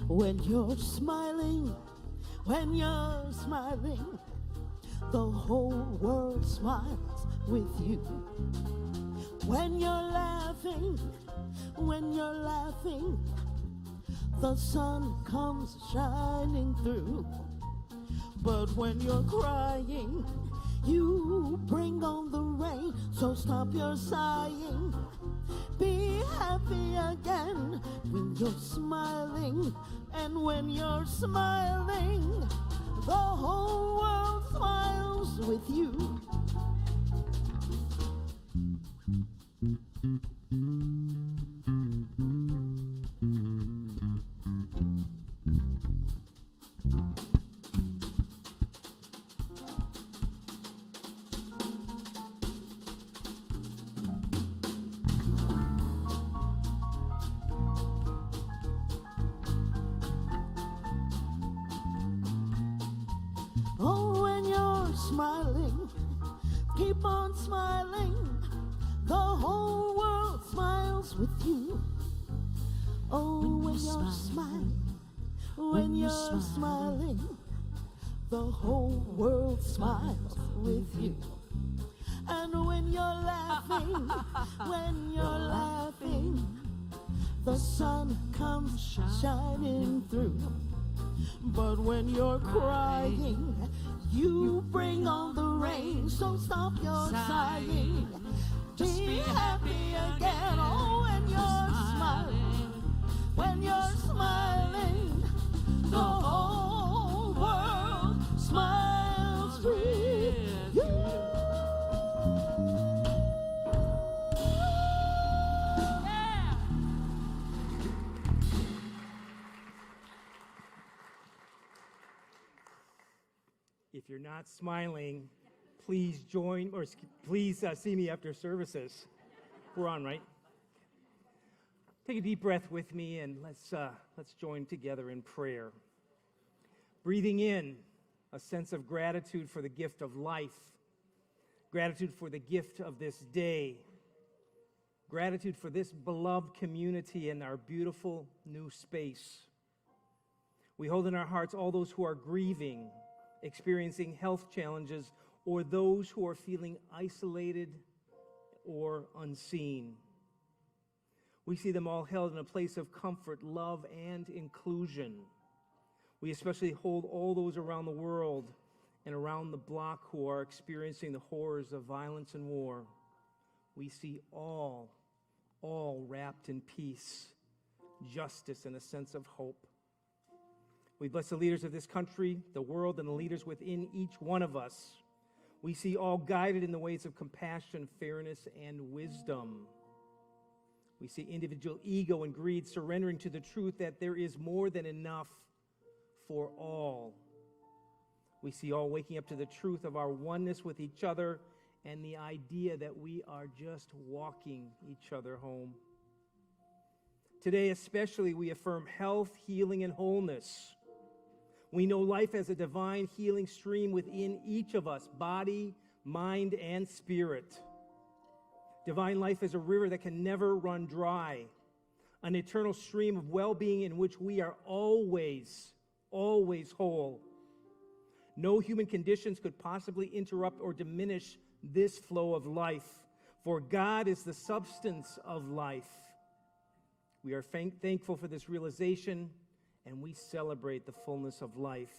When you're smiling, the whole world smiles with you. When you're laughing, the sun comes shining through. But when you're crying, you bring on the rain. So stop your sighing, be happy again when you're smiling. And when you're smiling, the whole world smiles with you. Oh, when you're smiling, keep on smiling. The whole world smiles with you. Oh, when you're smiling, the whole world smiles with you. And when you're laughing, the sun comes shining through. But when you're crying, you bring on the rain. So stop your sighing, be happy again. Oh, when you're smiling, the whole world smiles with you. If you're not smiling, please see me after services. We're on, right? Take a deep breath with me and let's join together in prayer. Breathing in a sense of gratitude for the gift of life, gratitude for the gift of this day, gratitude for this beloved community and our beautiful new space. We hold in our hearts all those who are grieving, experiencing health challenges, or those who are feeling isolated or unseen. We see them all held in a place of comfort, love, and inclusion. We especially hold all those around the world and around the block who are experiencing the horrors of violence and war. We see all wrapped in peace, justice, and a sense of hope. We bless the leaders of this country, the world, and the leaders within each one of us. We see all guided in the ways of compassion, fairness, and wisdom. We see individual ego and greed surrendering to the truth that there is more than enough for all. We see all waking up to the truth of our oneness with each other and the idea that we are just walking each other home. Today especially, we affirm health, healing, and wholeness. We know life as a divine healing stream within each of us, body, mind, and spirit. Divine life is a river that can never run dry, an eternal stream of well-being in which we are always whole. No human conditions could possibly interrupt or diminish this flow of life, for God is the substance of life. We are thankful for this realization, and we celebrate the fullness of life.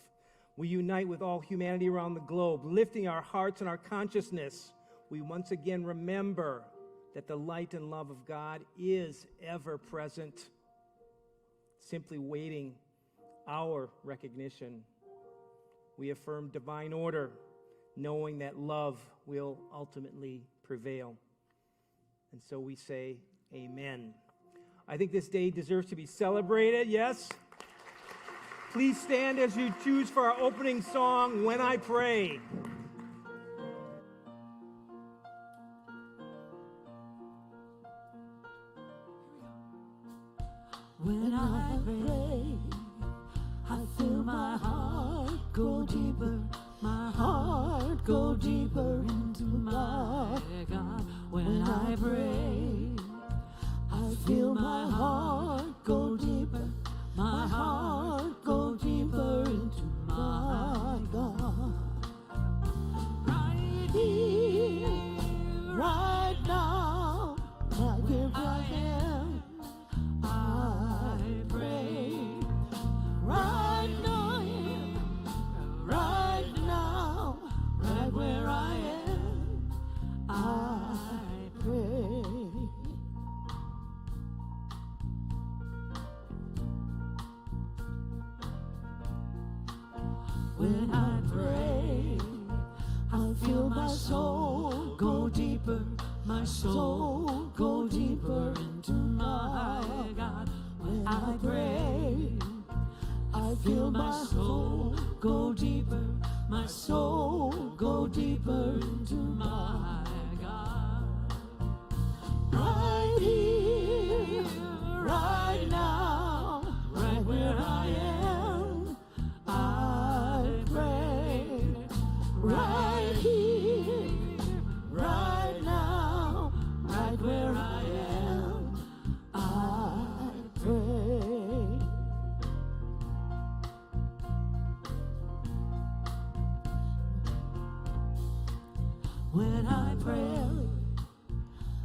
We unite with all humanity around the globe, lifting our hearts and our consciousness. We once again remember that the light and love of God is ever present, simply waiting our recognition. We affirm divine order, knowing that love will ultimately prevail. And so we say, amen. I think this day deserves to be celebrated, yes? Please stand as you choose for our opening song, When I Pray. When I pray, I feel my heart go deeper, my heart go deeper into my God. When I pray, I feel my heart go deeper, my heart When I pray, I feel my soul go deeper, my soul go deeper into my God. When I pray, I feel my soul go deeper, my soul go deeper into my God. Right here, right now, right where I am, I pray. Right here, right now, right where I am, I pray. When I pray,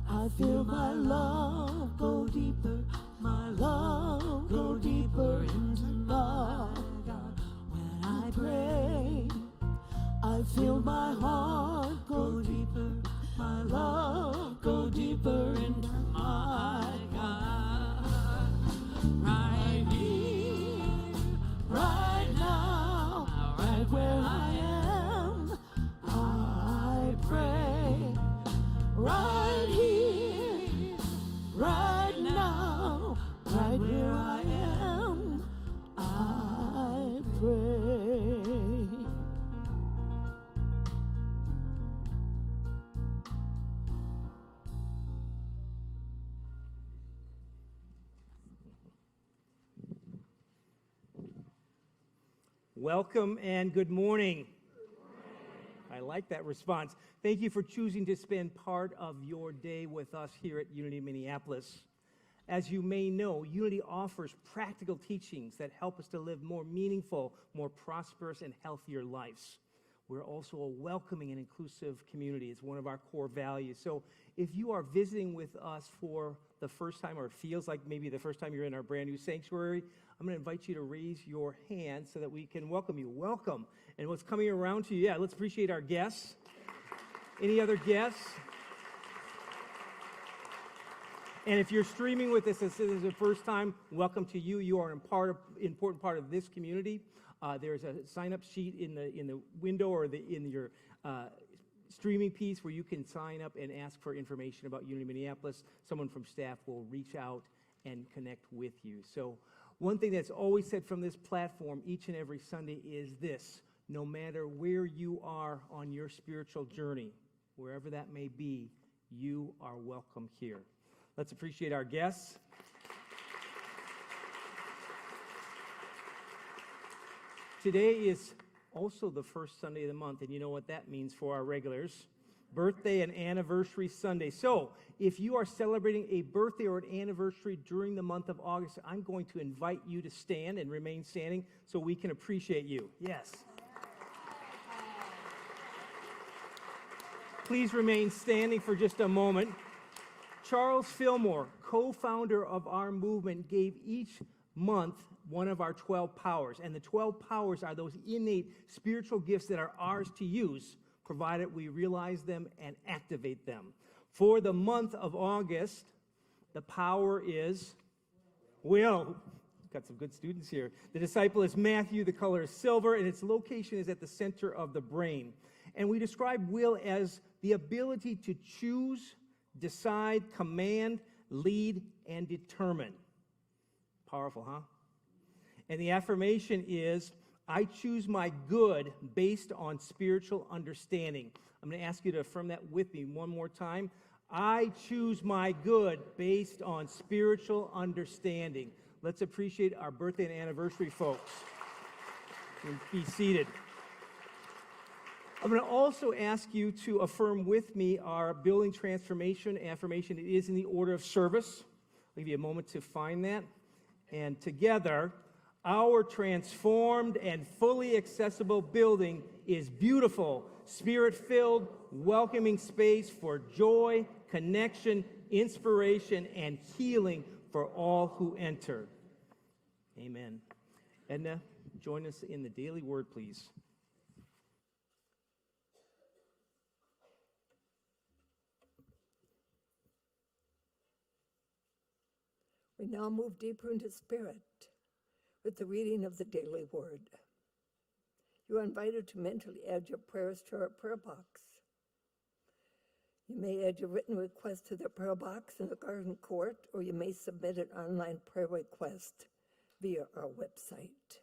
I feel my love go deeper, my love go deeper into my God. When I pray, I feel my heart go deeper, my love go deeper into my God. Right here, right now, right where I am, I pray. Right here, right now, right where I am, I pray. Welcome and good morning. I like that response. Thank you for choosing to spend part of your day with us here at Unity Minneapolis. As you may know, Unity offers practical teachings that help us to live more meaningful, more prosperous, and healthier lives. We're also a welcoming and inclusive community. It's one of our core values. So if you are visiting with us for the first time, or it feels like maybe the first time you're in our brand new sanctuary, I'm going to invite you to raise your hand so that we can welcome you. Welcome. And what's coming around to you, let's appreciate our guests. Any other guests? And if you're streaming with us, this is the first time, welcome to you. You are an important part of this community. There's a sign-up sheet in the window or in your streaming piece where you can sign up and ask for information about Unity Minneapolis. Someone from staff will reach out and connect with you. So one thing that's always said from this platform each and every Sunday is this: no matter where you are on your spiritual journey, wherever that may be, you are welcome here. Let's appreciate our guests. Today is also the first Sunday of the month, and you know what that means for our regulars. Birthday and anniversary Sunday. So, if you are celebrating a birthday or an anniversary during the month of August, I'm going to invite you to stand and remain standing so we can appreciate you. Yes. Please remain standing for just a moment. Charles Fillmore, co-founder of our movement, gave each month one of our 12 powers. And the 12 powers are those innate spiritual gifts that are ours to use, provided we realize them and activate them. For the month of August, the power is will. Got some good students here. The disciple is Matthew, the color is silver, and its location is at the center of the brain. And we describe will as the ability to choose, decide, command, lead, and determine. Powerful, huh? And the affirmation is, I choose my good based on spiritual understanding. I'm going to ask you to affirm that with me one more time. I choose my good based on spiritual understanding. Let's appreciate our birthday and anniversary folks. Be seated. I'm going to also ask you to affirm with me our building transformation affirmation. It is in the order of service. I'll give you a moment to find that. And together, our transformed and fully accessible building is beautiful, spirit-filled, welcoming space for joy, connection, inspiration, and healing for all who enter. Amen. Edna, join us in the daily word, please. We now move deeper into spirit with the reading of the daily word. You are invited to mentally add your prayers to our prayer box. You may add your written request to the prayer box in the garden court, or you may submit an online prayer request via our website.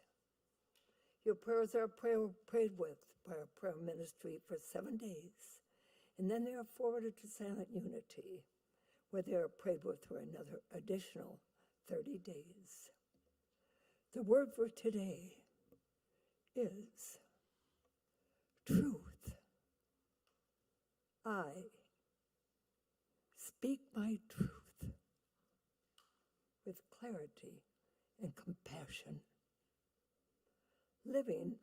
Your prayers are prayed with by our prayer ministry for 7 days, and then they are forwarded to Silent Unity, where they are prayed with for another additional 30 days. The word for today is truth. I speak my truth with clarity and compassion. Living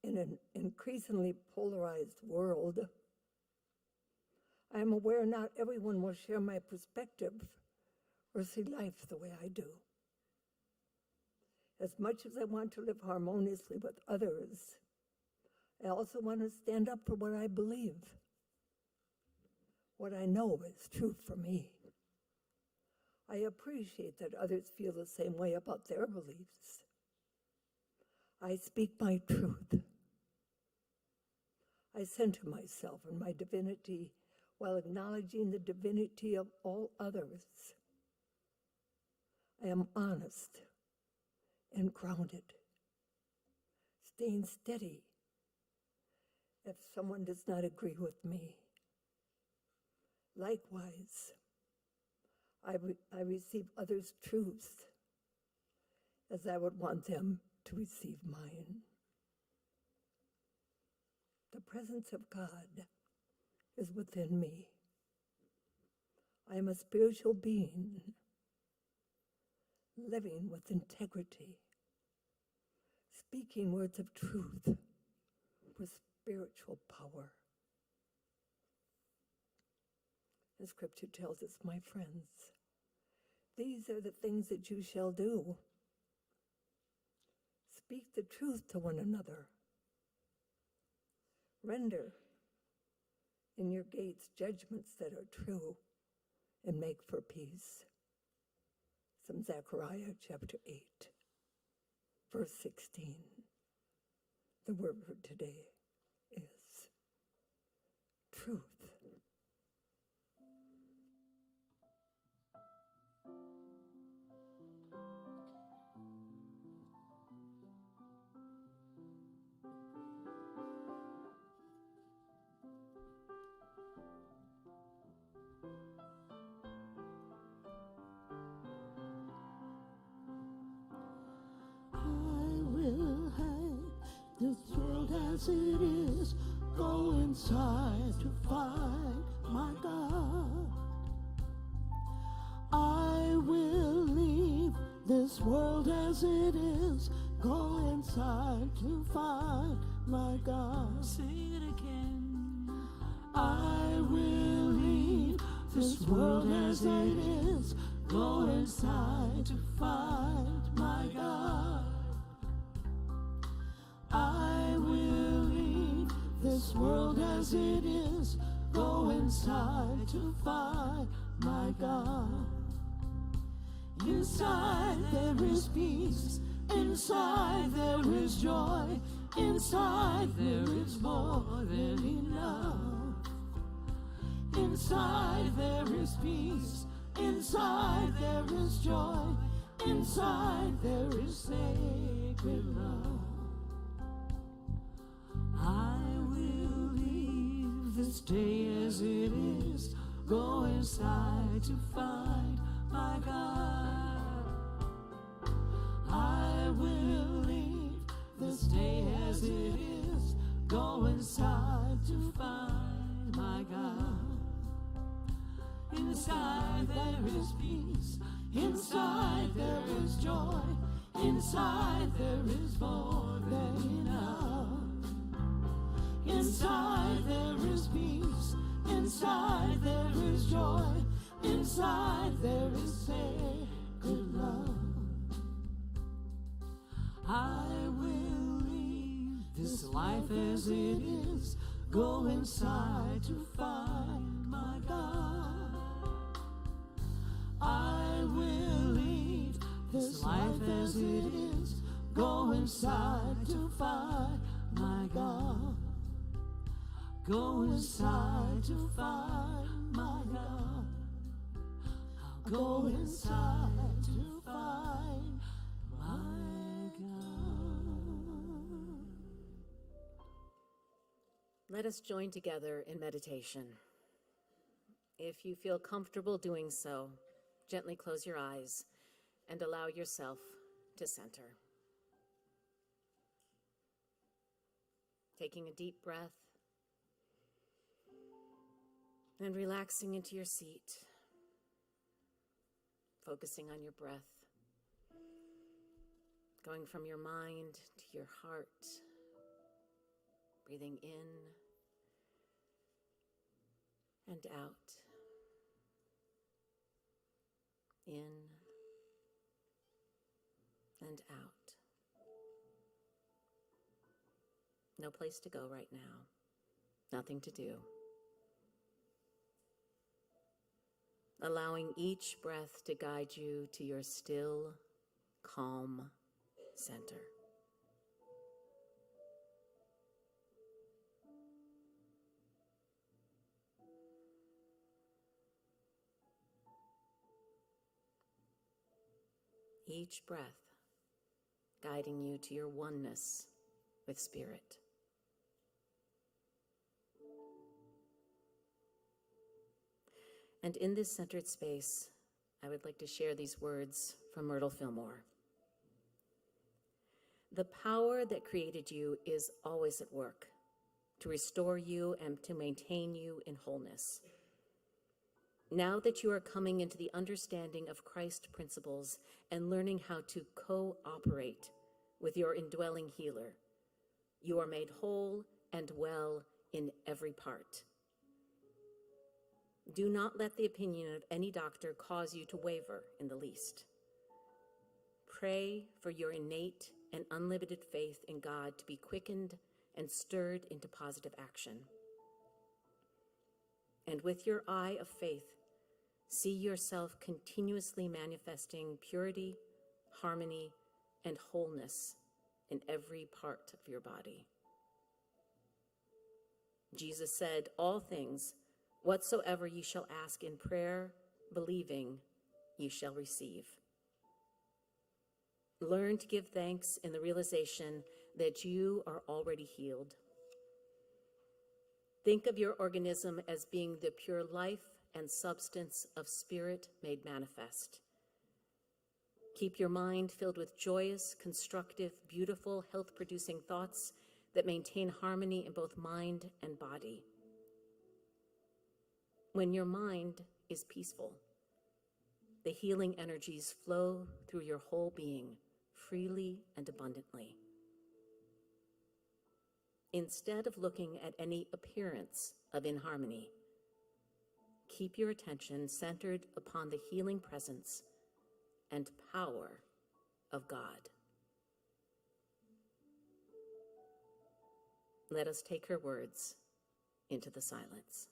in an increasingly polarized world, I am aware not everyone will share my perspective or see life the way I do. As much as I want to live harmoniously with others, I also want to stand up for what I believe. What I know is true for me. I appreciate that others feel the same way about their beliefs. I speak my truth. I center myself in my divinity while acknowledging the divinity of all others. I am honest and grounded, staying steady if someone does not agree with me. Likewise, I receive others' truths as I would want them to receive mine. The presence of God is within me. I am a spiritual being living with integrity, speaking words of truth with spiritual power. The scripture tells us, my friends, these are the things that you shall do. Speak the truth to one another. Render in your gates judgments that are true and make for peace. From Zechariah chapter 8, verse 16. The word for today is truth. This world as it is, go inside to find my God. I will leave this world as it is, go inside to find my God. Sing it again. I will leave this world as it is, go inside to find my God. I will leave this world as it is, go inside to find my God. Inside there is peace, inside there is joy, inside there is more than enough. Inside there is peace, inside there is joy, inside there is sacred love. I will leave this day as it is, go inside to find my God. I will leave this day as it is, go inside to find my God. Inside there is peace, inside there is joy, inside there is more than enough. Inside there is peace, inside there is joy, inside there is sacred love. I will leave this life as it is, go inside to find my God. I will leave this life as it is, go inside to find my God. Go inside to find my God. I'll go inside to find my God. Let us join together in meditation. If you feel comfortable doing so, gently close your eyes and allow yourself to center. Taking a deep breath and relaxing into your seat, focusing on your breath, going from your mind to your heart, breathing in and out, in and out. No place to go right now, nothing to do. Allowing each breath to guide you to your still, calm center. Each breath guiding you to your oneness with Spirit. And in this centered space, I would like to share these words from Myrtle Fillmore. The power that created you is always at work to restore you and to maintain you in wholeness. Now that you are coming into the understanding of Christ principles and learning how to cooperate with your indwelling healer, you are made whole and well in every part. Do not let the opinion of any doctor cause you to waver in the least. Pray for your innate and unlimited faith in God to be quickened and stirred into positive action. And with your eye of faith, see yourself continuously manifesting purity, harmony, and wholeness in every part of your body. Jesus said, "All things, whatsoever ye shall ask in prayer, believing, ye shall receive." Learn to give thanks in the realization that you are already healed. Think of your organism as being the pure life and substance of Spirit made manifest. Keep your mind filled with joyous, constructive, beautiful, health-producing thoughts that maintain harmony in both mind and body. When your mind is peaceful, the healing energies flow through your whole being freely and abundantly. Instead of looking at any appearance of inharmony, keep your attention centered upon the healing presence and power of God. Let us take her words into the silence.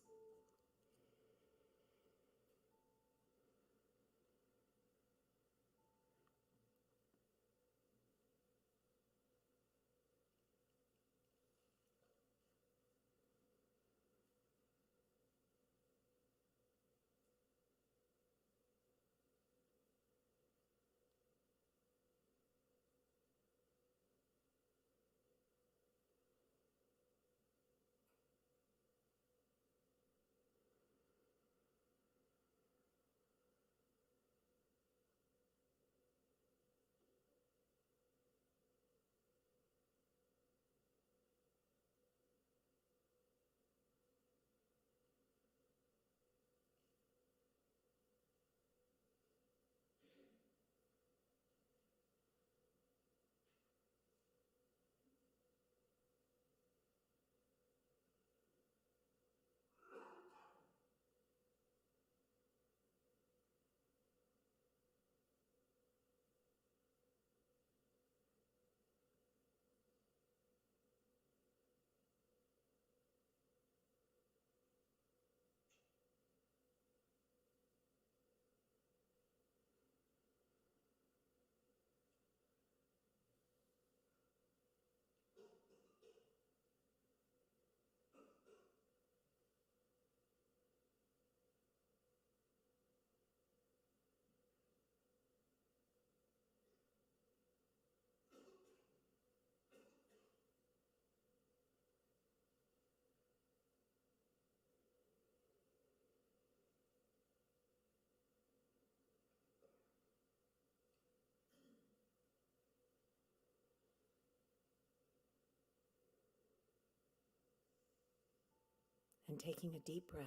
And taking a deep breath,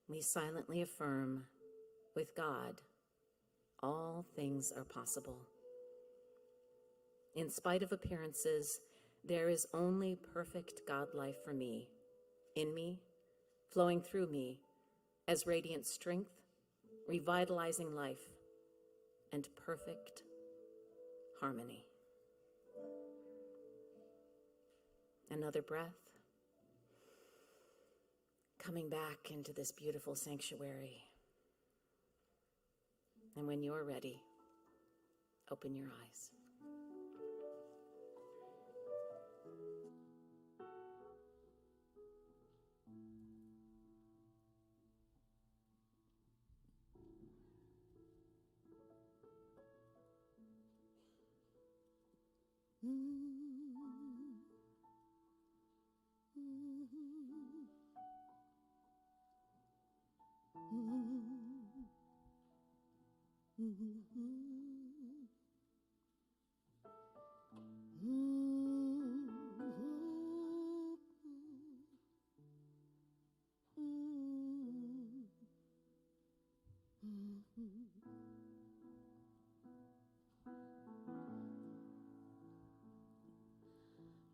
we silently affirm, with God, all things are possible. In spite of appearances, there is only perfect God life for me, in me, flowing through me, as radiant strength, revitalizing life, and perfect harmony. Another breath. Coming back into this beautiful sanctuary. And when you're ready, open your eyes.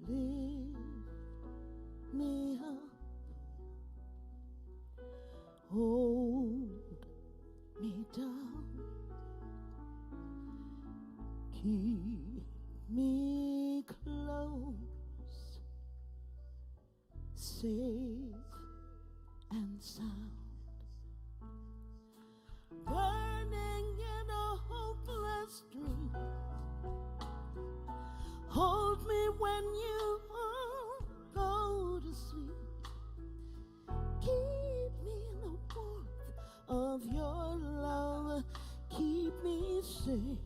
Lift me up, hold me down, keep me close, safe and sound, burning in a hopeless dream. Hold me when you go to sleep. Keep me in the warmth of your love. Keep me safe,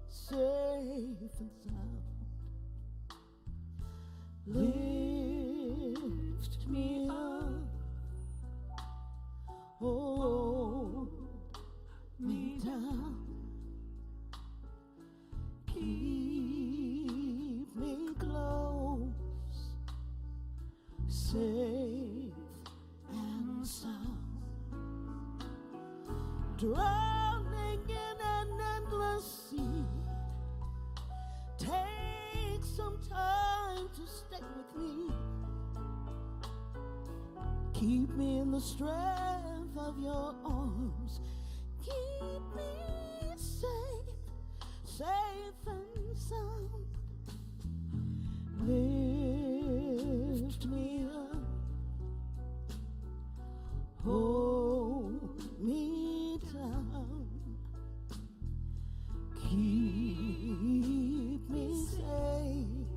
safe and sound. Lift me up, hold me down. Keep me close, safe and sound. Drowning in an endless sea. Take some time to stay with me. Keep me in the strength of your arms. Keep me safe, safe and sound. Lift me up, hold me down. Keep me safe,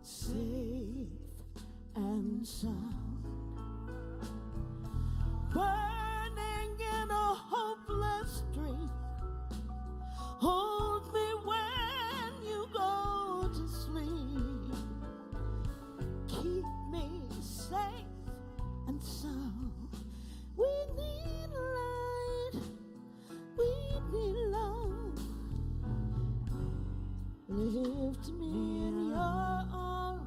safe and sound. Burning in a hopeless dream. Hold me when you go to sleep. Keep me safe and sound. We need light, we need love. Lift me in your arms.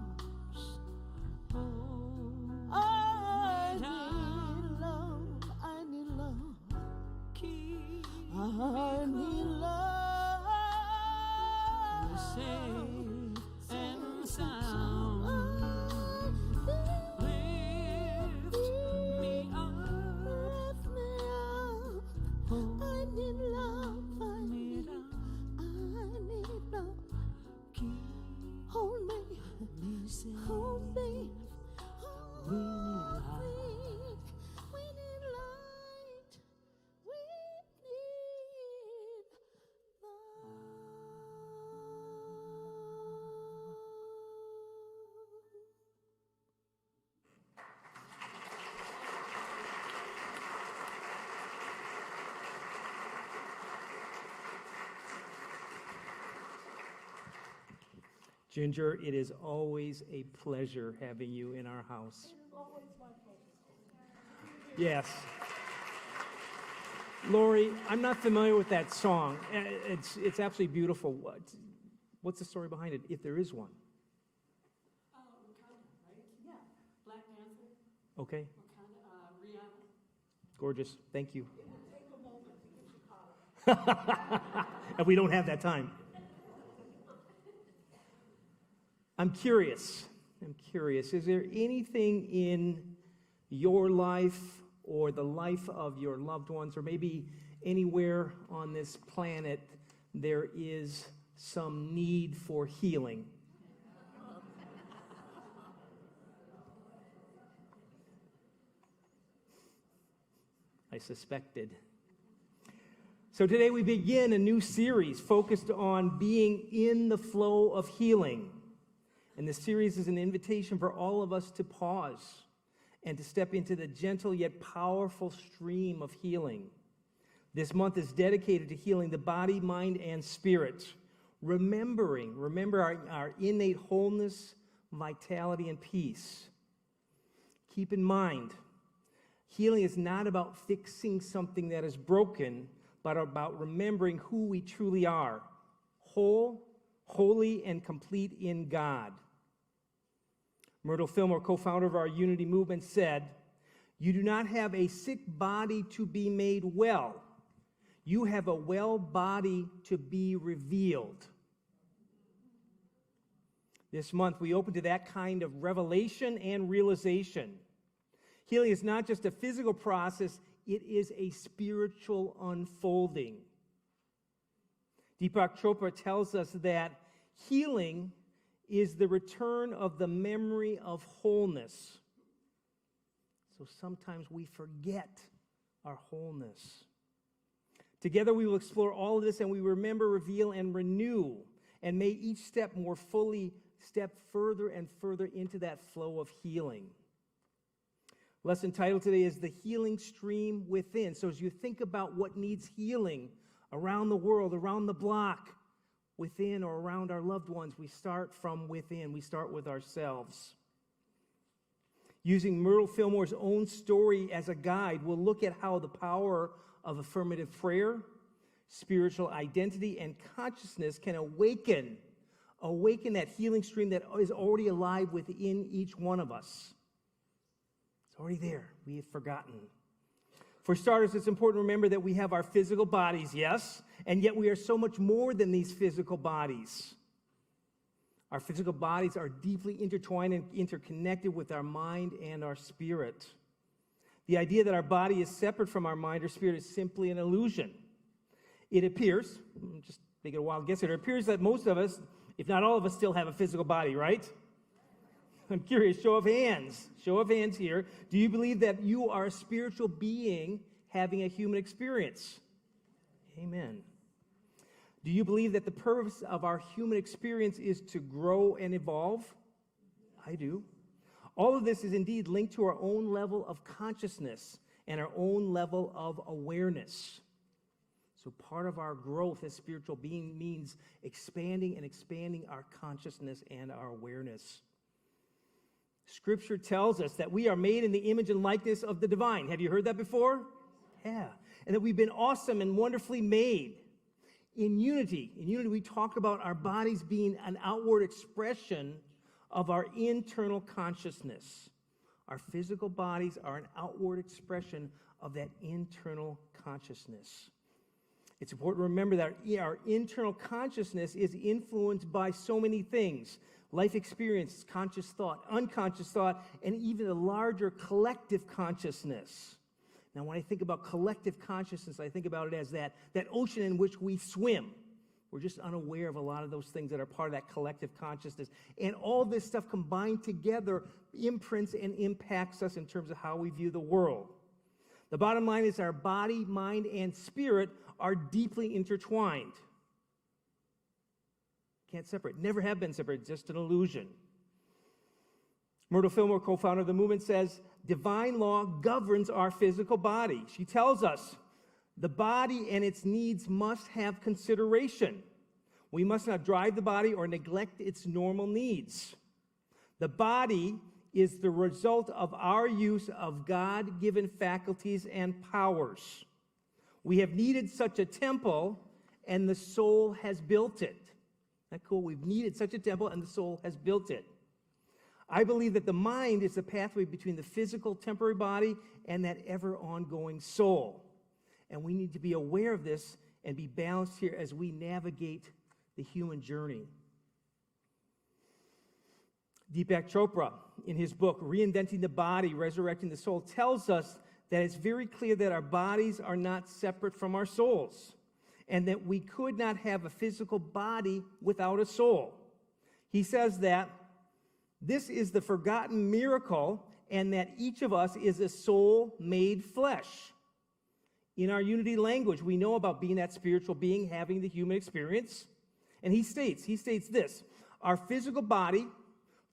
I need love, I need love. I need love. Safe and sound. Lift me up. Lift me up. I need love. I need love. Hold me. Hold me. We need light. We need light. We need love. Ginger, it is always a pleasure having you in our house. Yes. Lori, I'm not familiar with that song. It's absolutely beautiful. What's the story behind it, if there is one? Okay? Gorgeous. Thank you. And we don't have that time. I'm curious. Is there anything in your life or the life of your loved ones, or maybe anywhere on this planet, there is some need for healing? I suspected. So today we begin a new series focused on being in the flow of healing. And this series is an invitation for all of us to pause and to step into the gentle yet powerful stream of healing. This month is dedicated to healing the body, mind, and spirit. Remember our innate wholeness, vitality, and peace. Keep in mind, healing is not about fixing something that is broken, but about remembering who we truly are, whole, holy, and complete in God. Myrtle Fillmore, co-founder of our Unity movement, said, "You do not have a sick body to be made well. You have a well body to be revealed." This month, we open to that kind of revelation and realization. Healing is not just a physical process, it is a spiritual unfolding. Deepak Chopra tells us that healing is the return of the memory of wholeness. So sometimes we forget our wholeness. Together we will explore all of this, and we remember, reveal, and renew. And may each step more fully step further and further into that flow of healing. Lesson title today is The Healing Stream Within. So as you think about what needs healing around the world, around the block, within or around our loved ones, we start from within. We start with ourselves. Using Myrtle Fillmore's own story as a guide, we'll look at how the power of affirmative prayer, spiritual identity, and consciousness can awaken that healing stream that is already alive within each one of us. It's already there. We have forgotten. For starters, it's important to remember that we have our physical bodies, yes, and yet we are so much more than these physical bodies. Our physical bodies are deeply intertwined and interconnected with our mind and our spirit. The idea that our body is separate from our mind or spirit is simply an illusion. It appears, just take a wild guess here, it appears that most of us, if not all of us, still have a physical body, right? I'm curious, show of hands here. Do you believe that you are a spiritual being having a human experience? Amen. Do you believe that the purpose of our human experience is to grow and evolve? I do. All of this is indeed linked to our own level of consciousness and our own level of awareness. So part of our growth as spiritual being means expanding our consciousness and our awareness. Scripture tells us that we are made in the image and likeness of the divine. Have you heard that before? Yeah. And that we've been awesome and wonderfully made. In unity, we talk about our bodies being an outward expression of our internal consciousness. Our physical bodies are an outward expression of that internal consciousness. It's important to remember that our internal consciousness is influenced by so many things: life experience, conscious thought, unconscious thought, and even a larger collective consciousness. Now, when I think about collective consciousness, I think about it as that ocean in which we swim. We're just unaware of a lot of those things that are part of that collective consciousness. And all this stuff combined together imprints and impacts us in terms of how we view the world. The bottom line is our body, mind, and spirit are deeply intertwined. Can't separate. Never have been separated. Just an illusion. Myrtle Fillmore, co-founder of the movement, says, divine law governs our physical body. She tells us the body and its needs must have consideration. We must not drive the body or neglect its normal needs. The body is the result of our use of God-given faculties and powers. We have needed such a temple, and the soul has built it. Isn't that cool? We've needed such a temple, and the soul has built it. I believe that the mind is the pathway between the physical, temporary body and that ever ongoing soul. And we need to be aware of this and be balanced here as we navigate the human journey. Deepak Chopra, in his book, Reinventing the Body, Resurrecting the Soul, tells us that it's very clear that our bodies are not separate from our souls, and that we could not have a physical body without a soul. He says that this is the forgotten miracle, and that each of us is a soul made flesh. In our unity language, we know about being that spiritual being, having the human experience. And he states this: our physical body,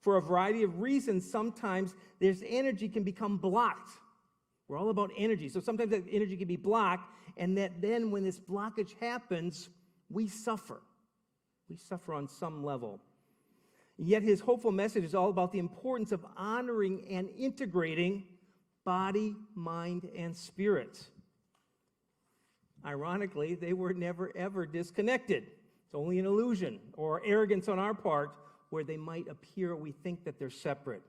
for a variety of reasons, sometimes this energy can become blocked. We're all about energy. So sometimes that energy can be blocked, and that then when this blockage happens, we suffer. We suffer on some level. Yet his hopeful message is all about the importance of honoring and integrating body, mind, and spirit. Ironically, they were never, ever disconnected. It's only an illusion or arrogance on our part where they might appear we think that they're separate.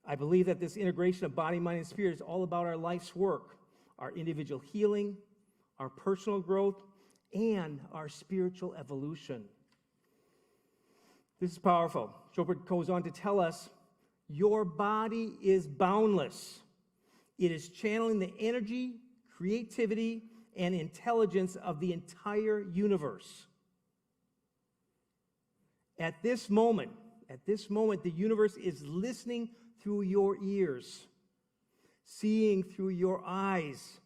I believe that this integration of body, mind, and spirit is all about our life's work, our individual healing, our personal growth, and our spiritual evolution. This is powerful. Chopra goes on to tell us, your body is boundless. It is channeling the energy, creativity, and intelligence of the entire universe. At this moment, the universe is listening through your ears, seeing through your eyes,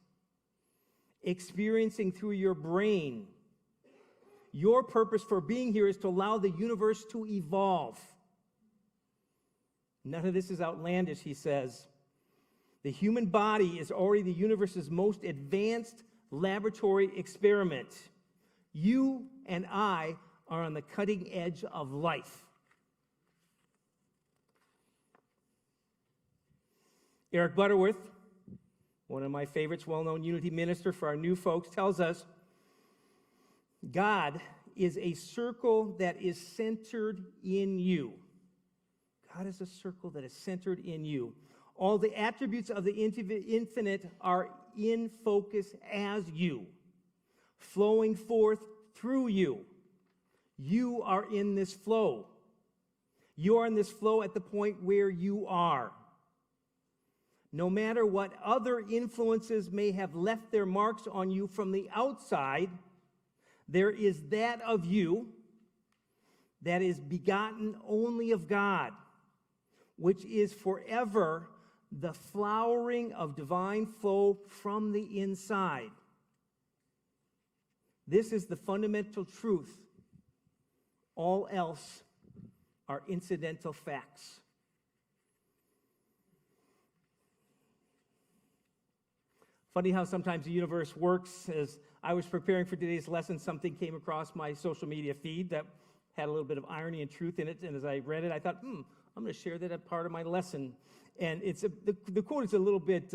experiencing through your brain. Your purpose for being here is to allow the universe to evolve. None of this is outlandish, he says. The human body is already the universe's most advanced laboratory experiment. You and I are on the cutting edge of life. Eric Butterworth, one of my favorites, well-known unity minister for our new folks, tells us, God is a circle that is centered in you. God is a circle that is centered in you. All the attributes of the infinite are in focus as you, flowing forth through you. You are in this flow. You are in this flow at the point where you are. No matter what other influences may have left their marks on you from the outside, there is that of you that is begotten only of God, which is forever the flowering of divine flow from the inside. This is the fundamental truth. All else are incidental facts. Funny how sometimes the universe works. As I was preparing for today's lesson, something came across my social media feed that had a little bit of irony and truth in it. And as I read it, I thought, I'm going to share that as part of my lesson. And the quote is a little bit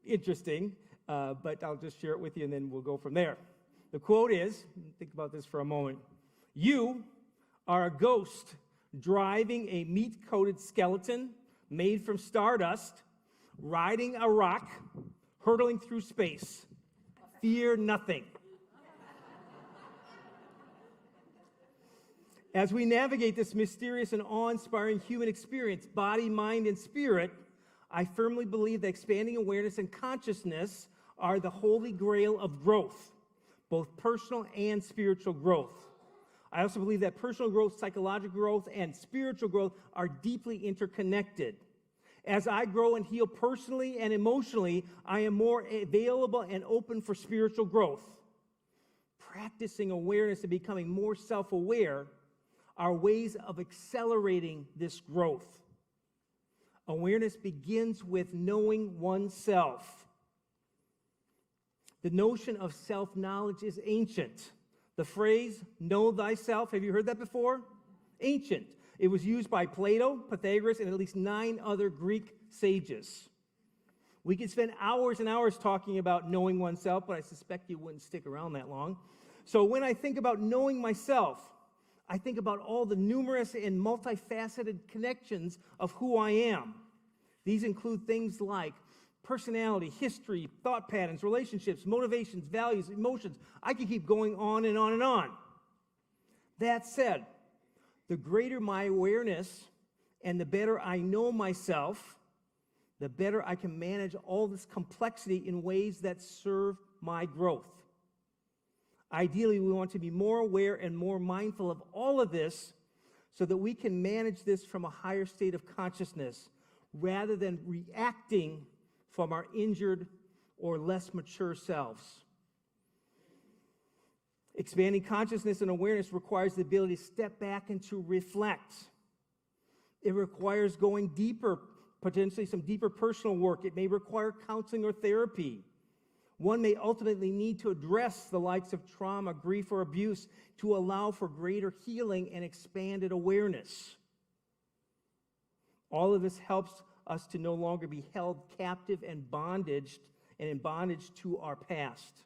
interesting, but I'll just share it with you and then we'll go from there. The quote is, think about this for a moment, you are a ghost driving a meat-coated skeleton made from stardust, riding a rock, hurtling through space. Fear nothing. As we navigate this mysterious and awe-inspiring human experience, body, mind, and spirit, I firmly believe that expanding awareness and consciousness are the holy grail of growth, both personal and spiritual growth. I also believe that personal growth, psychological growth, and spiritual growth are deeply interconnected. As I grow and heal personally and emotionally, I am more available and open for spiritual growth. Practicing awareness and becoming more self-aware are ways of accelerating this growth. Awareness begins with knowing oneself. The notion of self-knowledge is ancient. The phrase, know thyself, have you heard that before? Ancient. It was used by Plato, Pythagoras, and at least 9 other Greek sages. We could spend hours and hours talking about knowing oneself, but I suspect you wouldn't stick around that long. So when I think about knowing myself, I think about all the numerous and multifaceted connections of who I am. These include things like personality, history, thought patterns, relationships, motivations, values, emotions. I could keep going on and on and on. That said, the greater my awareness and the better I know myself, the better I can manage all this complexity in ways that serve my growth. Ideally, we want to be more aware and more mindful of all of this so that we can manage this from a higher state of consciousness rather than reacting from our injured or less mature selves. Expanding consciousness and awareness requires the ability to step back and to reflect. It requires going deeper, potentially some deeper personal work. It may require counseling or therapy. One may ultimately need to address the likes of trauma, grief, or abuse to allow for greater healing and expanded awareness. All of this helps us to no longer be held captive and in bondage to our past.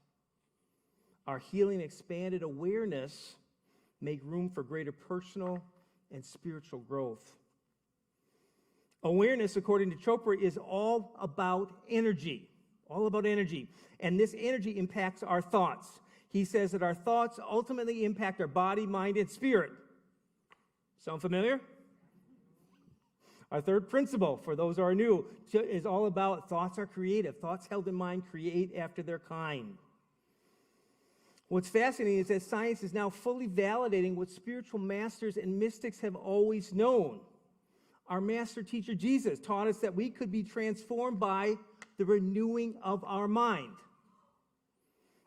Our healing and expanded awareness make room for greater personal and spiritual growth. Awareness, according to Chopra, is all about energy. All about energy. And this energy impacts our thoughts. He says that our thoughts ultimately impact our body, mind, and spirit. Sound familiar? Our third principle, for those who are new, is all about thoughts are creative. Thoughts held in mind create after their kind. What's fascinating is that science is now fully validating what spiritual masters and mystics have always known. Our master teacher Jesus taught us that we could be transformed by the renewing of our mind.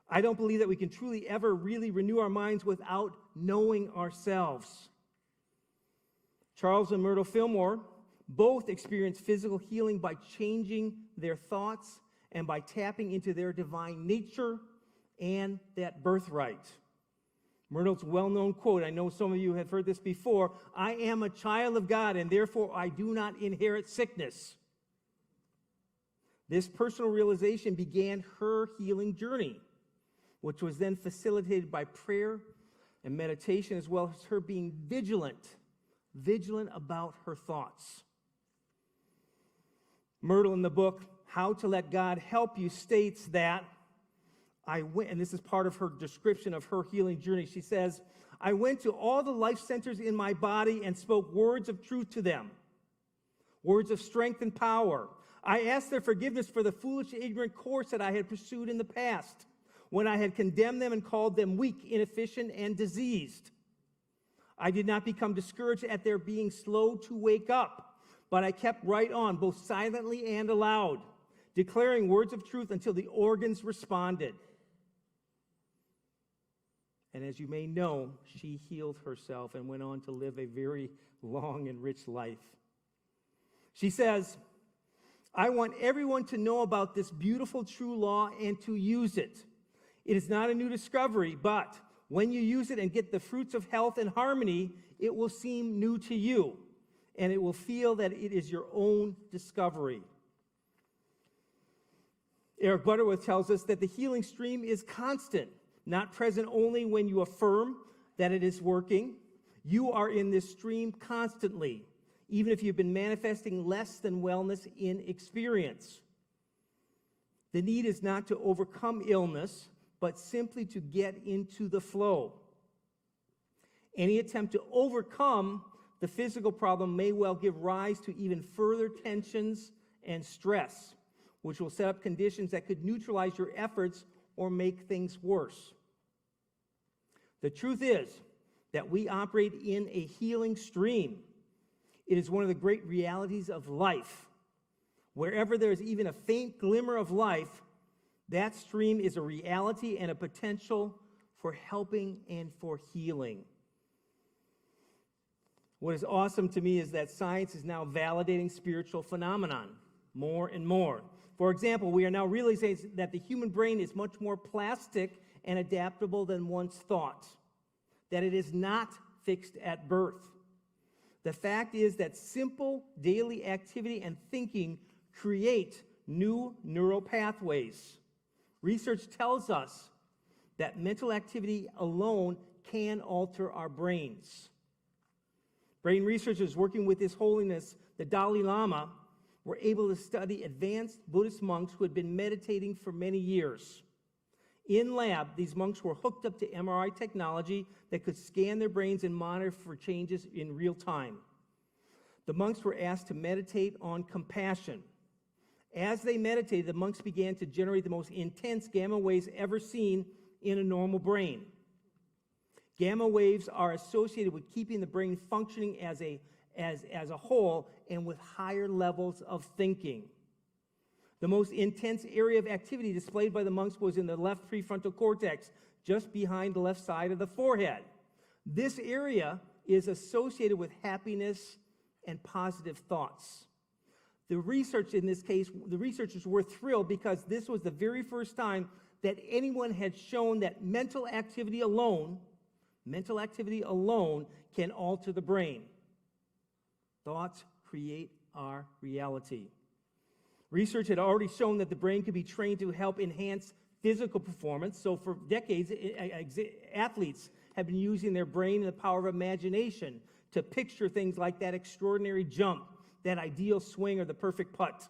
I don't believe that we can truly ever really renew our minds without knowing ourselves. Charles and Myrtle Fillmore both experienced physical healing by changing their thoughts and by tapping into their divine nature and that birthright. Myrtle's well-known quote, I know some of you have heard this before, I am a child of God and therefore I do not inherit sickness. This personal realization began her healing journey, which was then facilitated by prayer and meditation, as well as her being vigilant about her thoughts. Myrtle, in the book, How to Let God Help You, states that and this is part of her description of her healing journey. She says, I went to all the life centers in my body and spoke words of truth to them, words of strength and power. I asked their forgiveness for the foolish, ignorant course that I had pursued in the past, when I had condemned them and called them weak, inefficient, and diseased. I did not become discouraged at their being slow to wake up, but I kept right on, both silently and aloud, declaring words of truth until the organs responded. And as you may know, she healed herself and went on to live a very long and rich life. She says, I want everyone to know about this beautiful true law and to use it. It is not a new discovery, but when you use it and get the fruits of health and harmony, it will seem new to you, and it will feel that it is your own discovery. Eric Butterworth tells us that the healing stream is constant, not present only when you affirm that it is working. You are in this stream constantly, even if you've been manifesting less than wellness in experience. The need is not to overcome illness, but simply to get into the flow. Any attempt to overcome the physical problem may well give rise to even further tensions and stress, which will set up conditions that could neutralize your efforts or make things worse. The truth is that we operate in a healing stream. It is one of the great realities of life. Wherever there is even a faint glimmer of life, that stream is a reality and a potential for helping and for healing. What is awesome to me is that science is now validating spiritual phenomenon more and more. For example, we are now realizing that the human brain is much more plastic and adaptable than once thought, that it is not fixed at birth. The fact is that simple daily activity and thinking create new neural pathways. Research tells us that mental activity alone can alter our brains. Brain researchers working with His Holiness, the Dalai Lama, were able to study advanced Buddhist monks who had been meditating for many years. In lab, these monks were hooked up to MRI technology that could scan their brains and monitor for changes in real time. The monks were asked to meditate on compassion. As they meditated, the monks began to generate the most intense gamma waves ever seen in a normal brain. Gamma waves are associated with keeping the brain functioning as a whole and with higher levels of thinking. The most intense area of activity displayed by the monks was in the left prefrontal cortex, just behind the left side of the forehead. This area is associated with happiness and positive thoughts. The research in this case, the researchers were thrilled because this was the very first time that anyone had shown that mental activity alone can alter the brain. Thoughts create our reality. Research had already shown that the brain could be trained to help enhance physical performance. So for decades, athletes have been using their brain and the power of imagination to picture things like that extraordinary jump, that ideal swing, or the perfect putt.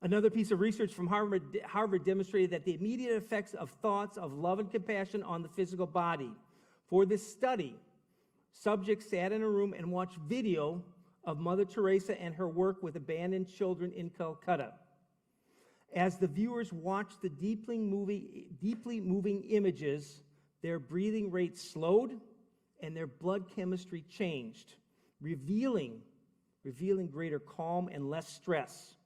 Another piece of research from Harvard demonstrated that the immediate effects of thoughts of love and compassion on the physical body. For this study, subjects sat in a room and watched video of Mother Teresa and her work with abandoned children in Calcutta. As the viewers watched the deeply moving images, their breathing rate slowed and their blood chemistry changed, revealing greater calm and less stress.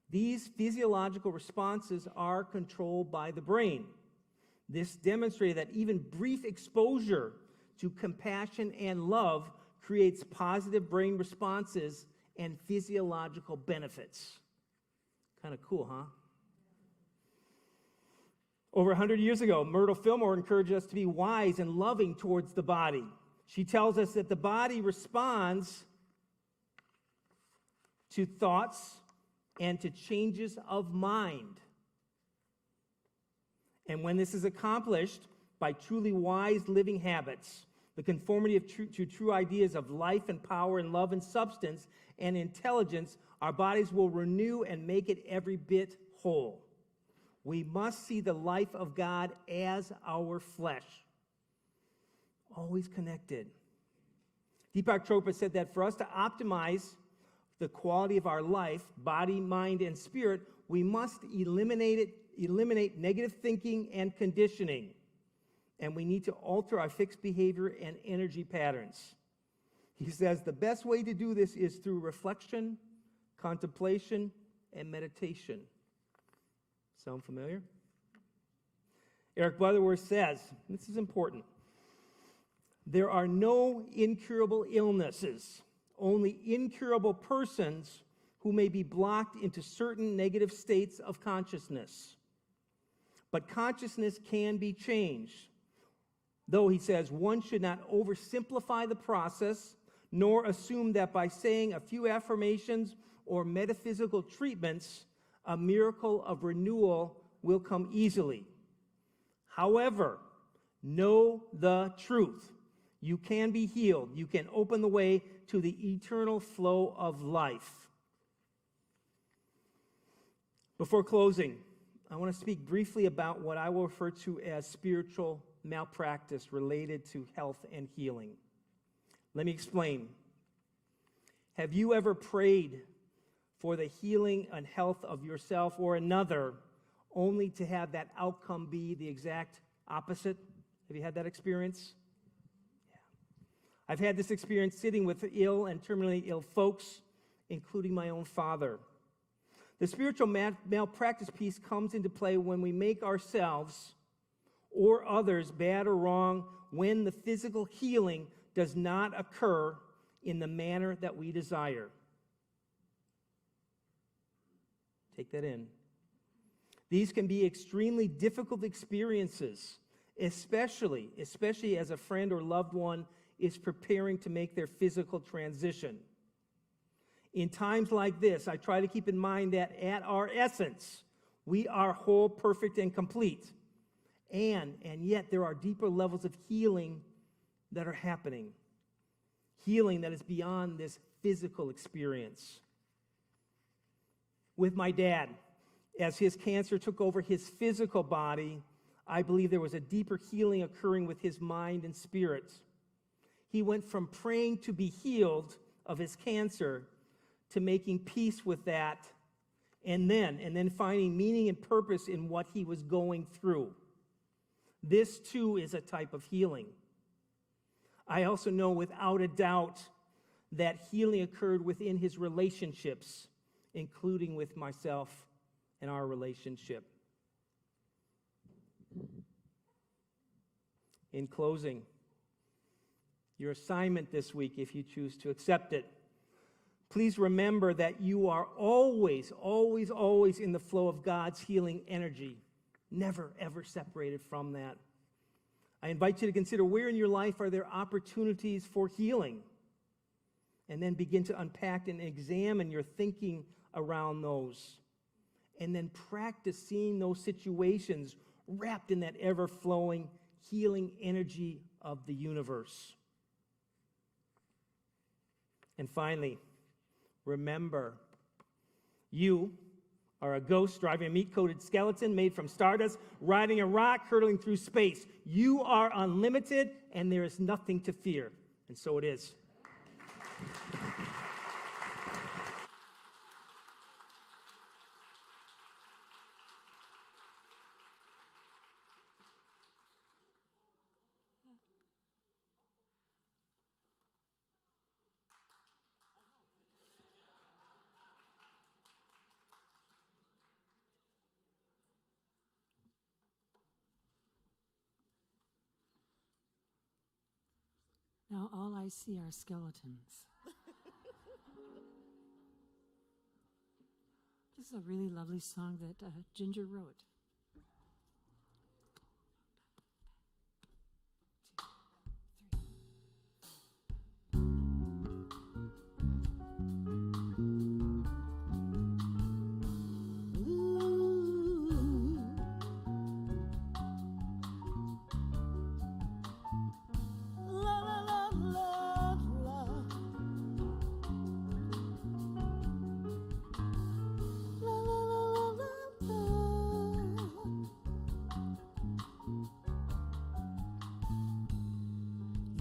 These physiological responses are controlled by the brain. This demonstrated that even brief exposure to compassion and love creates positive brain responses and physiological benefits. Kind of cool, huh? Over 100 years ago, Myrtle Fillmore encouraged us to be wise and loving towards the body. She tells us that the body responds to thoughts and to changes of mind. And when this is accomplished by truly wise living habits, the conformity to true ideas of life and power and love and substance and intelligence, our bodies will renew and make it every bit whole. We must see the life of God as our flesh, always connected. Deepak Chopra said that for us to optimize the quality of our life, body, mind, and spirit, we must eliminate negative thinking and conditioning. And we need to alter our fixed behavior and energy patterns. He says the best way to do this is through reflection, contemplation, and meditation. Sound familiar? Eric Butterworth says, this is important, there are no incurable illnesses, only incurable persons who may be blocked into certain negative states of consciousness. But consciousness can be changed. Though, he says, one should not oversimplify the process, nor assume that by saying a few affirmations or metaphysical treatments, a miracle of renewal will come easily. However, know the truth. You can be healed. You can open the way to the eternal flow of life. Before closing, I want to speak briefly about what I will refer to as spiritual malpractice related to health and healing. Let me explain. Have you ever prayed for the healing and health of yourself or another, only to have that outcome be the exact opposite? Have you had that experience? Yeah. I've had this experience sitting with ill and terminally ill folks, including my own father. The spiritual malpractice piece comes into play when we make ourselves or others bad or wrong, when the physical healing does not occur in the manner that we desire. Take that in. These can be extremely difficult experiences, especially as a friend or loved one is preparing to make their physical transition. In times like this, I try to keep in mind that at our essence, we are whole, perfect, and complete. And yet there are deeper levels of healing that are happening. Healing that is beyond this physical experience. With my dad, as his cancer took over his physical body, I believe there was a deeper healing occurring with his mind and spirit. He went from praying to be healed of his cancer to making peace with that, and then finding meaning and purpose in what he was going through. This too is a type of healing. I also know without a doubt that healing occurred within his relationships, including with myself and our relationship. In closing, your assignment this week, if you choose to accept it, please remember that you are always, always, always in the flow of God's healing energy, never, ever separated from that. I invite you to consider where in your life are there opportunities for healing, and then begin to unpack and examine your thinking around those, and then practice seeing those situations wrapped in that ever-flowing healing energy of the universe. And finally, remember, you are a ghost driving a meat-coated skeleton made from stardust, riding a rock, hurtling through space. You are unlimited, and there is nothing to fear. And so it is. Now all I see are skeletons. This is a really lovely song that Ginger wrote.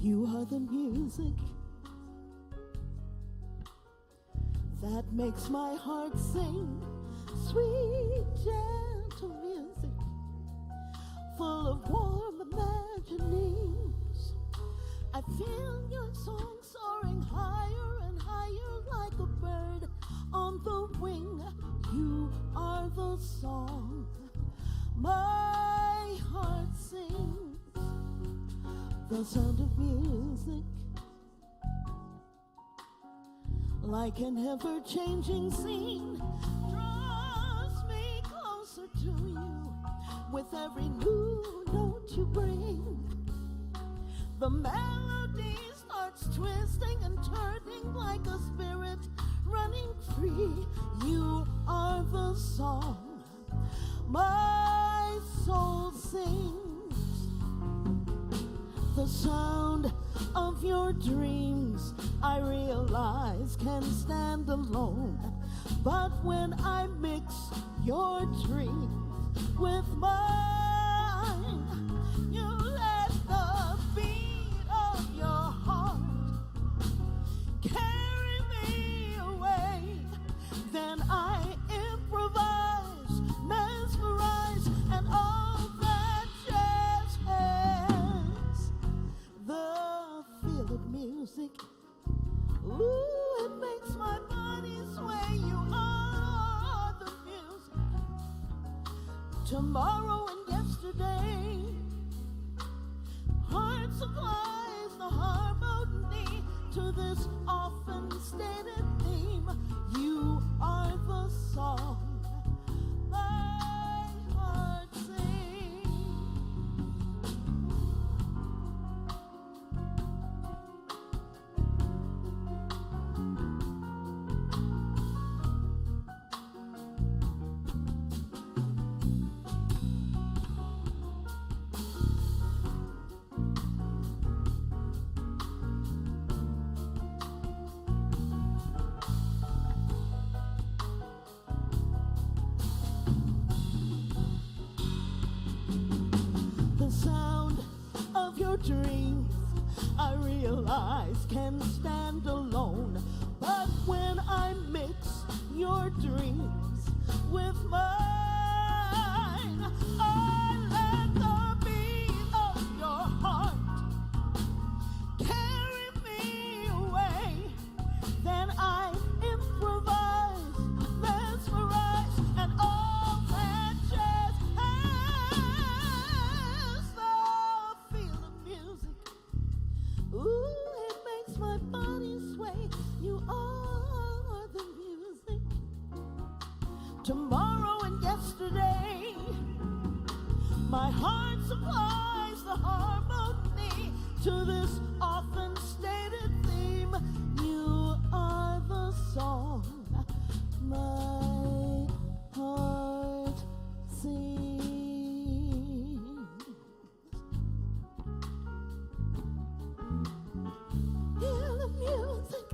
You are the music that makes my heart sing, sweet, gentle music, full of warm imaginings. I feel your song soaring higher and higher like a bird on the wing. You are the song my heart sings. The sound of music, like an ever-changing scene, draws me closer to you with every new note you bring. The melody starts twisting and turning like a spirit running free. You are the song my soul sings. The sound of your dreams, I realize, can stand alone. But when I mix your dreams with mine, you let the beat of your heart carry me away. Then I improvise, mesmerize, and all that jazz has. The feel of music, ooh, it makes my body sway. You are the music, tomorrow and yesterday. Heart supplies the harmony to this often stated theme. You are the song my heart sings. dreams I realize can stand alone. But when I mix your dreams with mine, I let the beat of your heart carry me away. Then I improvise, mesmerize, and all that jazz has the feel of music. Ooh, it makes my body sway. You are the music. Tomorrow and yesterday, my heart supplies the harmony to this often stated theme. You are the song my heart sings. Hear the music.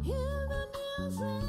Hear the music.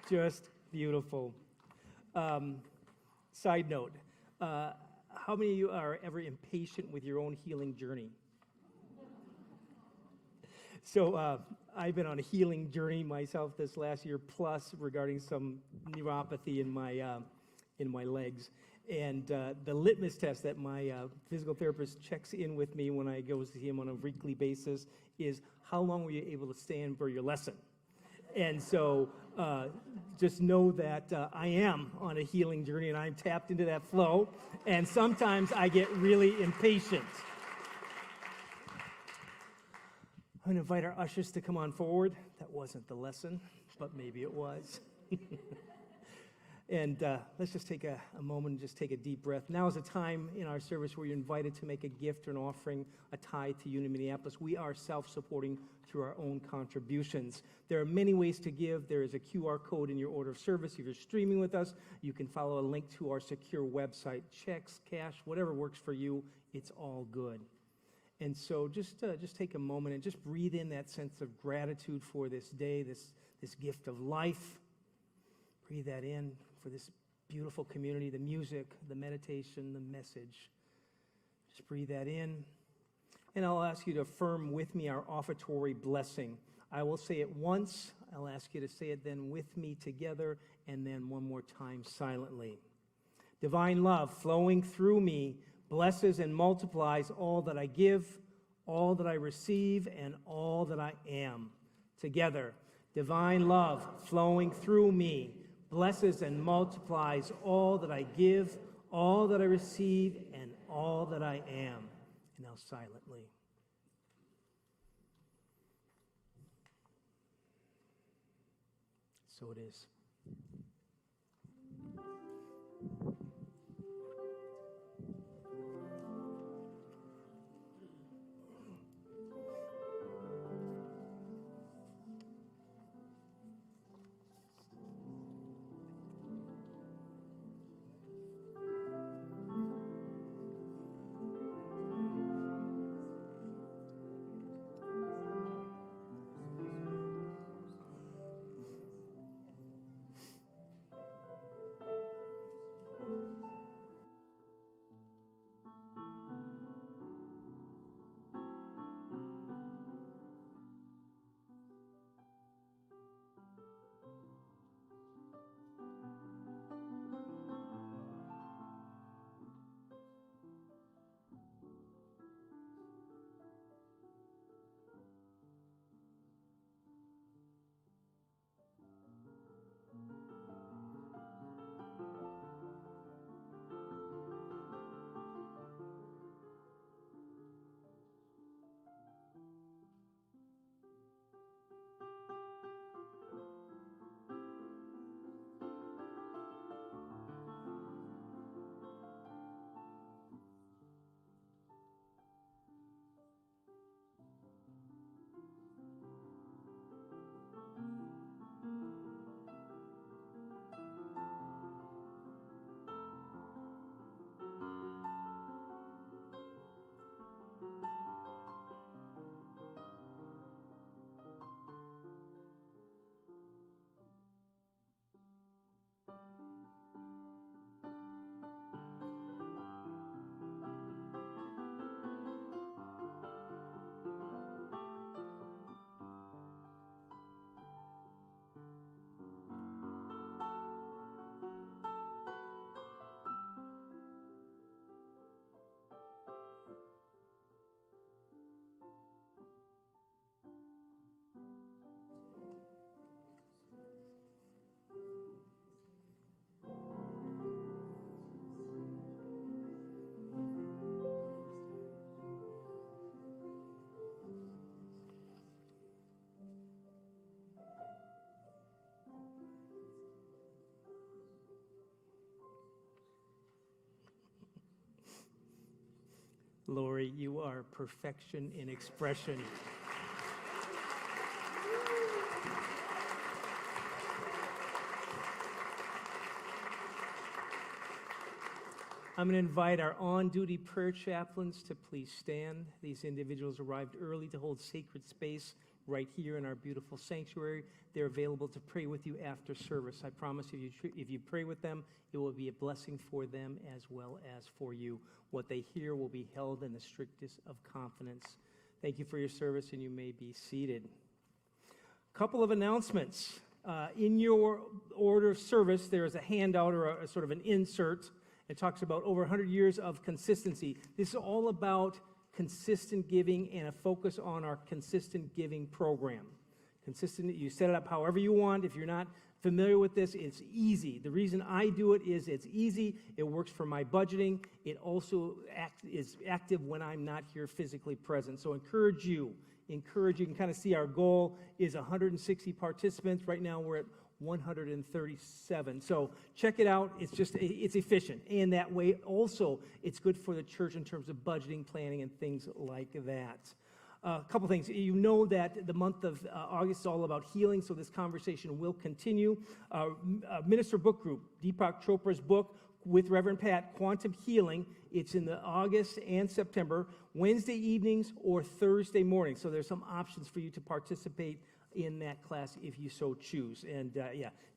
Just beautiful. Side note, how many of you are ever impatient with your own healing journey? So I've been on a healing journey myself this last year plus regarding some neuropathy in my legs. And the litmus test that my physical therapist checks in with me when I go see him on a weekly basis is, how long were you able to stand for your lesson? And so just know that I am on a healing journey and I'm tapped into that flow. And sometimes I get really impatient. I'm going to invite our ushers to come on forward. That wasn't the lesson, but maybe it was. And let's just take a moment and just take a deep breath. Now is a time in our service where you're invited to make a gift or an offering, a tithe to Union Minneapolis. We are self-supporting through our own contributions. There are many ways to give. There is a QR code in your order of service. If you're streaming with us, you can follow a link to our secure website. Checks, cash, whatever works for you, it's all good. And so just take a moment and just breathe in that sense of gratitude for this day, this gift of life. Breathe that in for this beautiful community, the music, the meditation, the message. Just breathe that in. And I'll ask you to affirm with me our offertory blessing. I will say it once. I'll ask you to say it then with me together, and then one more time silently. Divine love flowing through me blesses and multiplies all that I give, all that I receive, and all that I am. Together, divine love flowing through me blesses and multiplies all that I give, all that I receive, and all that I am. And now silently. So it is. Lori, you are perfection in expression. I'm going to invite our on-duty prayer chaplains to please stand. These individuals arrived early to hold sacred space right here in our beautiful sanctuary. They're available to pray with you after service. I promise if you pray with them, it will be a blessing for them as well as for you. What they hear will be held in the strictest of confidence. Thank you for your service, and you may be seated. A couple of announcements. In your order of service, there is a handout or a sort of an insert. It talks about over 100 years of consistency. This is all about consistent giving and a focus on our consistent giving program. Consistent, you set it up however you want. If you're not familiar with this, it's easy. The reason I do it is it's easy. It works for my budgeting. It also is active when I'm not here physically present. So encourage you. You can kind of see our goal is 160 participants. Right now we're at 137. So check it out. It's efficient. And that way also it's good for the church in terms of budgeting, planning, and things like that. A couple things. You know that the month of August is all about healing, so this conversation will continue. Minister Book Group, Deepak Chopra's book with Reverend Pat, Quantum Healing. It's in the August and September, Wednesday evenings or Thursday mornings. So there's some options for you to participate in that class if you so choose. And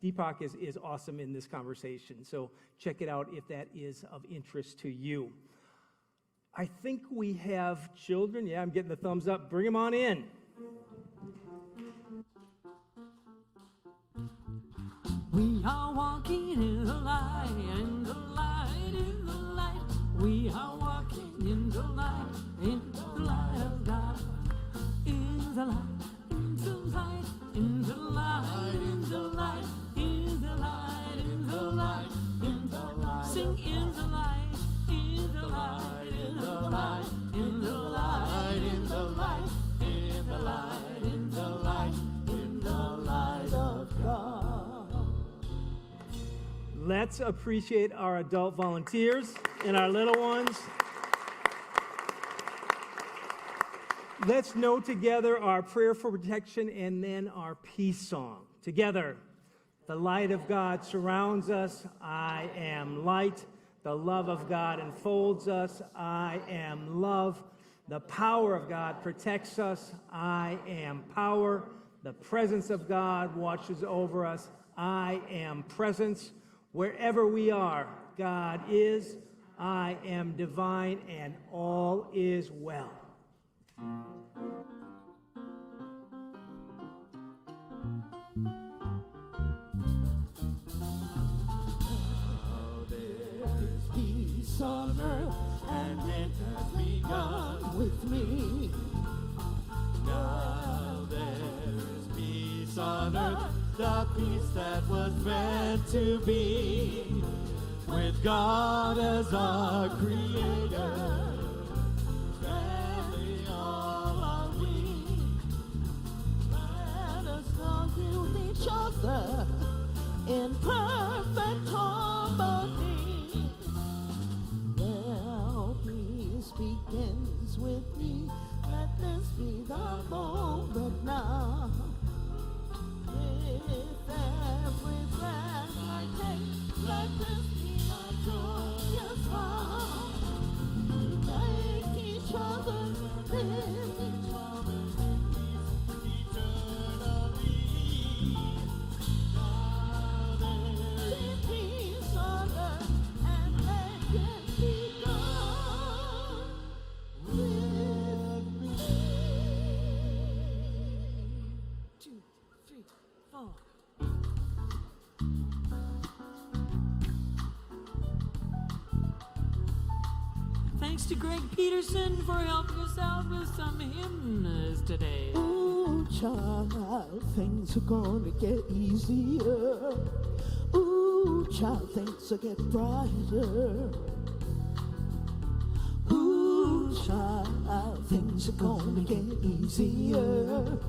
Deepak is awesome in this conversation. So check it out if that is of interest to you. I think we have children. Yeah, I'm getting the thumbs up. Bring them on in. We are walking in the light, in the light, in the light. We are walking in the light of God. In the light, in the light, in the light, in the light, in the light, in the light, in the light. Sing in the light, in the light, in the light, in the light, in the light, in the light, in the light, in the light of God. Let's appreciate our adult volunteers and our little ones. Let's know together our prayer for protection and then our peace song. Together, the light of God surrounds us. I am light. The love of God enfolds us. I am love. The power of God protects us. I am power. The presence of God watches over us. I am presence. Wherever we are, God is. I am divine, and all is well. Peace on earth, and it has begun with me. Now there is peace on earth, the peace that was meant to be, with God as our creator. Family all are we. Let us love with each other in perfect harmony. Well, peace begins with me. Let this be the moment now. With every breath I take, let this be my joyous heart. Make each other live each other eternally. Now there is peace on earth, and let it be done with me. 2, 3, 4. Thanks to Greg Peterson for helping us out with some hymns today. Ooh, child, things are gonna get easier. Ooh, child, things will get brighter. Ooh, child, things are gonna get easier.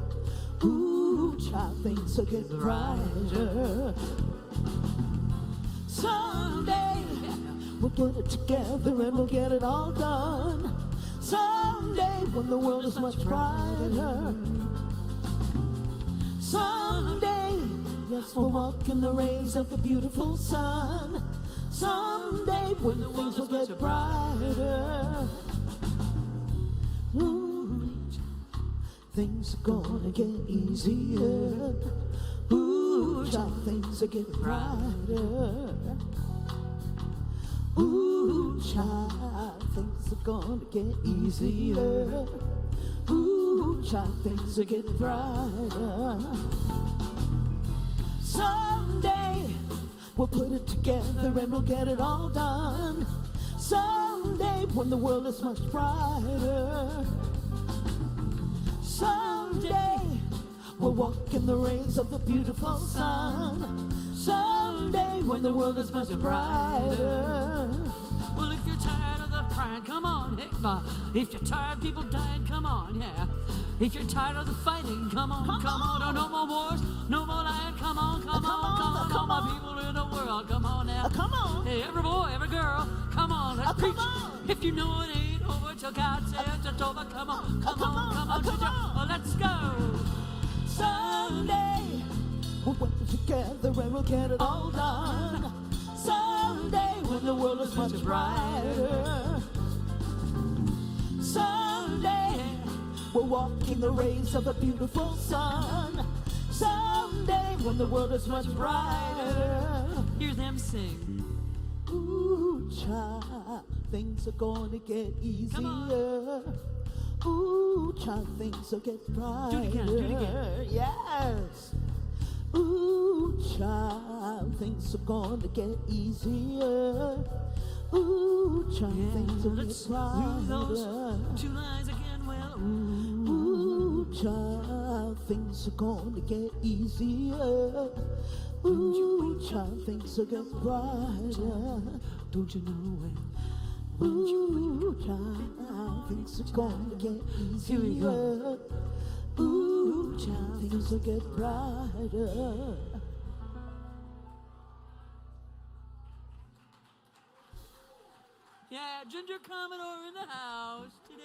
Ooh, child, things will get brighter. Someday we'll get it together and we'll get it all done. Someday when the world is much brighter. Someday, yes, we'll walk in the rays of the beautiful sun. Someday when things will get brighter. Ooh, things are gonna get easier. Ooh, child, things are getting brighter. Ooh, child, things are gonna get easier. Ooh, child, things are getting brighter. Someday we'll put it together and we'll get it all done. Someday when the world is much brighter. Someday we'll walk in the rays of the beautiful sun. Someday when the world is much brighter. Well, if you're tired of the crying, come on, hey, if you're tired of people dying, come on, yeah. If you're tired of the fighting, come on, come on. Oh, no more wars, no more lying, come on, come on, come on, people in the world, come on now. Come on. Hey, every boy, every girl, come on, let's preach. on. If you know it ain't over till God says it's over, come on, come on, oh, let's go. Someday we'll work together and we'll get it all done. Someday when the world is much brighter. Someday we'll walk in the rays of a beautiful sun. Someday when the world is much brighter. Hear them sing. Ooh, child, things are gonna get easier. Ooh, child, things will get brighter. Do it again, do it again. Yes. Ooh, child, things are gonna get easier. Ooh, child, things will Let's get do brighter. those 2 lines again, well, Ooh, child, things are gonna get easier. Ooh, child, things will get brighter. don't you know when? Ooh, child, things are gonna get easier. Here we go. Ooh, child, things will get brighter. Yeah, Ginger Commodore in the house today.